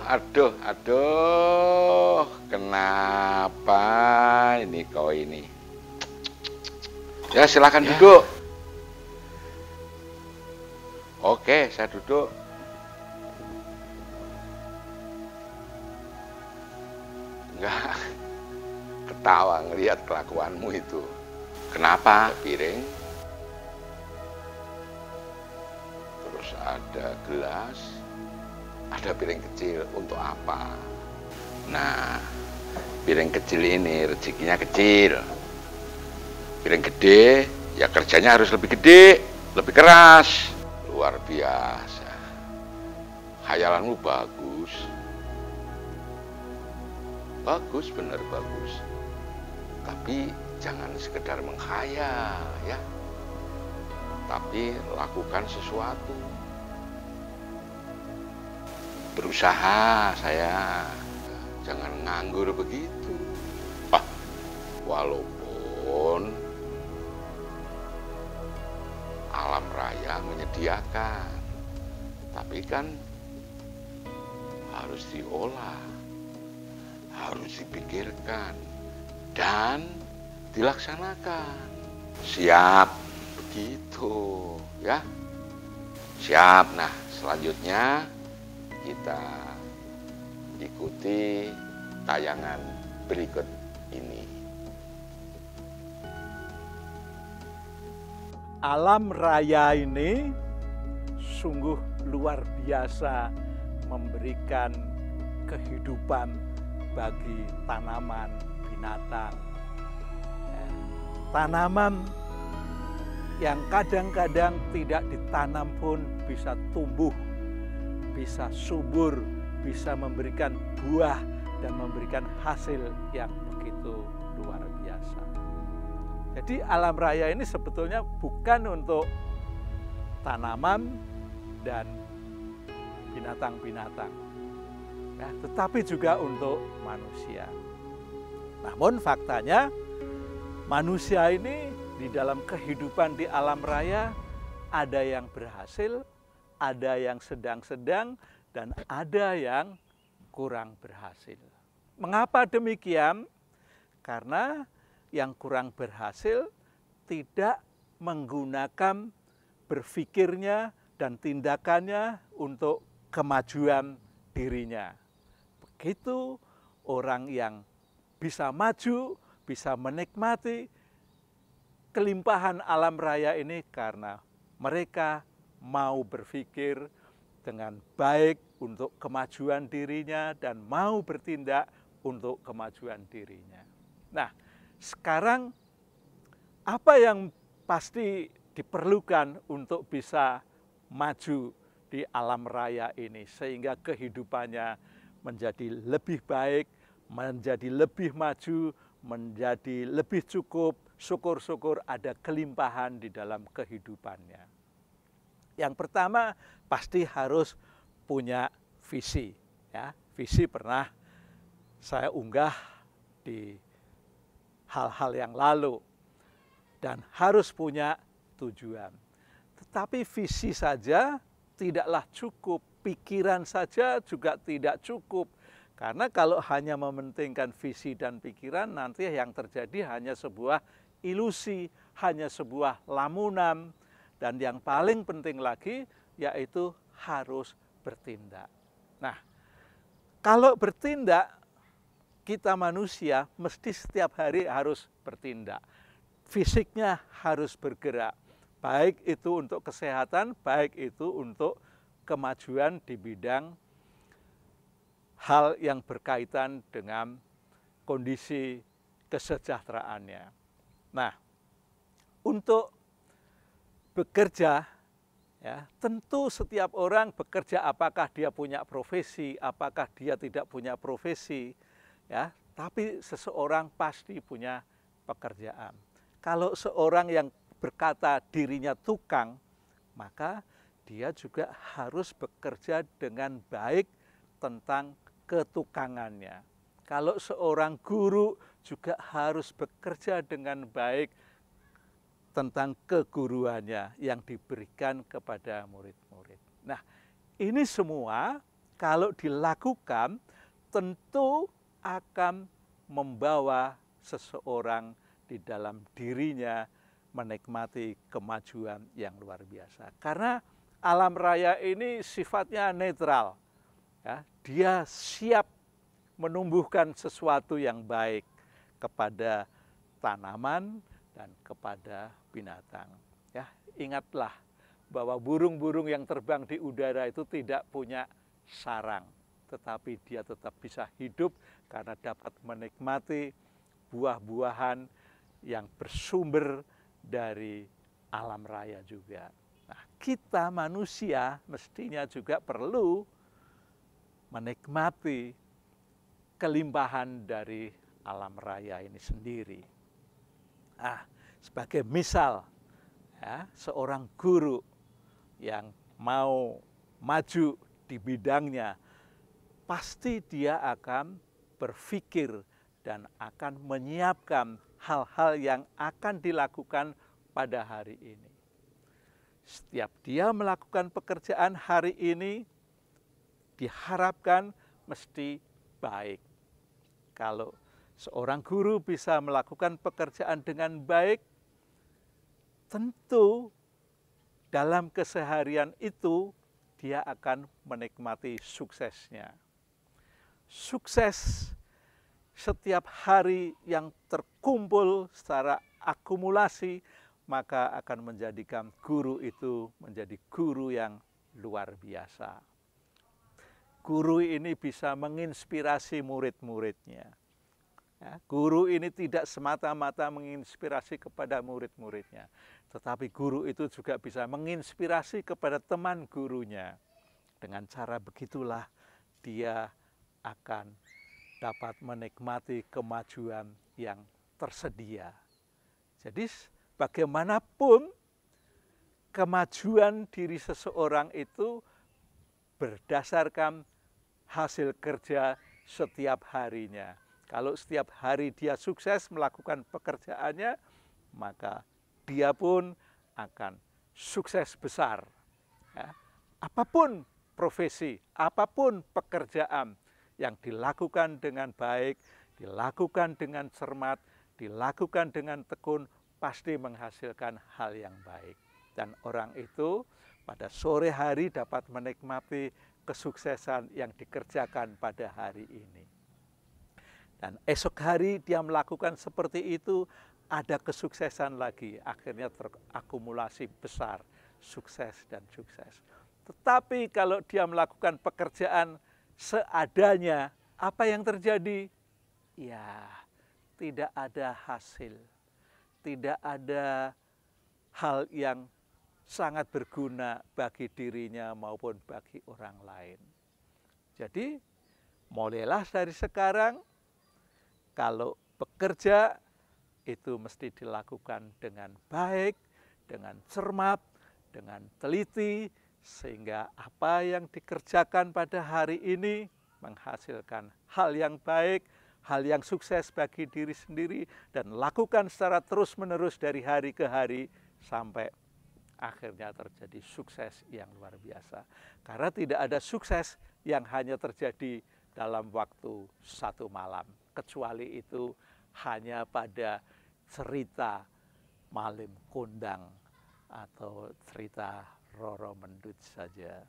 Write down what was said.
aduh. Kenapa ini kau ini? Ya, silakan duduk. Oke, saya duduk. Enggak, ketawa ngelihat kelakuanmu itu. Kenapa, piring? Terus ada gelas, ada piring kecil, untuk apa? Nah, piring kecil ini rezekinya kecil. Piring gede, ya kerjanya harus lebih gede, lebih keras. Luar biasa. Khayalanmu bagus. Bagus, bener bagus. Tapi jangan sekedar menghayal ya. Tapi lakukan sesuatu. Berusaha saya. Jangan nganggur begitu. Walaupun alam raya menyediakan, tapi kan harus diolah, harus dipikirkan, dan dilaksanakan. Siap, begitu ya. Siap. Nah, selanjutnya kita ikuti tayangan berikut ini. Alam raya ini sungguh luar biasa memberikan kehidupan bagi tanaman, binatang. Tanaman yang kadang-kadang tidak ditanam pun bisa tumbuh, bisa subur, bisa memberikan buah dan memberikan hasil yang begitu luar biasa. Jadi alam raya ini sebetulnya bukan untuk tanaman dan binatang-binatang, ya, tetapi juga untuk manusia. Namun faktanya manusia ini di dalam kehidupan di alam raya ada yang berhasil, ada yang sedang-sedang, dan ada yang kurang berhasil. Mengapa demikian? Karena yang kurang berhasil tidak menggunakan berpikirnya dan tindakannya untuk kemajuan dirinya. Begitu orang yang bisa maju, bisa menikmati kelimpahan alam raya ini karena mereka mau berpikir dengan baik untuk kemajuan dirinya dan mau bertindak untuk kemajuan dirinya. Nah, sekarang apa yang pasti diperlukan untuk bisa maju di alam raya ini sehingga kehidupannya menjadi lebih baik, menjadi lebih maju, menjadi lebih cukup, syukur-syukur ada kelimpahan di dalam kehidupannya. Yang pertama pasti harus punya visi. Ya, visi pernah saya unggah di hal-hal yang lalu dan harus punya tujuan. Tetapi visi saja tidaklah cukup, pikiran saja juga tidak cukup. Karena kalau hanya mementingkan visi dan pikiran, nanti yang terjadi hanya sebuah ilusi, hanya sebuah lamunan. Dan yang paling penting lagi yaitu harus bertindak. Nah, kalau bertindak, kita manusia mesti setiap hari harus bertindak. Fisiknya harus bergerak, baik itu untuk kesehatan, baik itu untuk kemajuan di bidang hal yang berkaitan dengan kondisi kesejahteraannya. Nah, untuk bekerja, ya, tentu setiap orang bekerja apakah dia punya profesi, apakah dia tidak punya profesi, ya, tapi seseorang pasti punya pekerjaan. Kalau seorang yang berkata dirinya tukang, maka dia juga harus bekerja dengan baik tentang ketukangannya. Kalau seorang guru juga harus bekerja dengan baik tentang keguruannya yang diberikan kepada murid-murid. Nah, ini semua kalau dilakukan tentu akan membawa seseorang di dalam dirinya menikmati kemajuan yang luar biasa. Karena alam raya ini sifatnya netral. Ya, dia siap menumbuhkan sesuatu yang baik kepada tanaman dan kepada binatang. Ya, ingatlah bahwa burung-burung yang terbang di udara itu tidak punya sarang, tetapi dia tetap bisa hidup karena dapat menikmati buah-buahan yang bersumber dari alam raya juga. Nah, kita manusia mestinya juga perlu menikmati kelimpahan dari alam raya ini sendiri. Sebagai misal, ya, seorang guru yang mau maju di bidangnya, pasti dia akan berpikir dan akan menyiapkan hal-hal yang akan dilakukan pada hari ini. Setiap dia melakukan pekerjaan hari ini, diharapkan mesti baik. Kalau seorang guru bisa melakukan pekerjaan dengan baik, tentu dalam keseharian itu dia akan menikmati suksesnya. Sukses setiap hari yang terkumpul secara akumulasi, maka akan menjadikan guru itu menjadi guru yang luar biasa. Guru ini bisa menginspirasi murid-muridnya. Ya, guru ini tidak semata-mata menginspirasi kepada murid-muridnya, tetapi guru itu juga bisa menginspirasi kepada teman gurunya. Dengan cara begitulah dia akan dapat menikmati kemajuan yang tersedia. Jadi bagaimanapun kemajuan diri seseorang itu berdasarkan hasil kerja setiap harinya. Kalau setiap hari dia sukses melakukan pekerjaannya, maka dia pun akan sukses besar. Ya. Apapun profesi, apapun pekerjaan yang dilakukan dengan baik, dilakukan dengan cermat, dilakukan dengan tekun, pasti menghasilkan hal yang baik. Dan orang itu pada sore hari dapat menikmati kesuksesan yang dikerjakan pada hari ini. Dan esok hari dia melakukan seperti itu, ada kesuksesan lagi, akhirnya terakumulasi besar, sukses dan sukses. Tetapi kalau dia melakukan pekerjaan seadanya, apa yang terjadi? Ya, tidak ada hasil, tidak ada hal yang sangat berguna bagi dirinya maupun bagi orang lain. Jadi, mulailah dari sekarang, kalau bekerja itu mesti dilakukan dengan baik, dengan cermat, dengan teliti, sehingga apa yang dikerjakan pada hari ini menghasilkan hal yang baik, hal yang sukses bagi diri sendiri, dan lakukan secara terus-menerus dari hari ke hari sampai akhirnya terjadi sukses yang luar biasa. Karena tidak ada sukses yang hanya terjadi dalam waktu satu malam, kecuali itu hanya pada cerita Malim Kundang atau cerita Roro Mendut saja.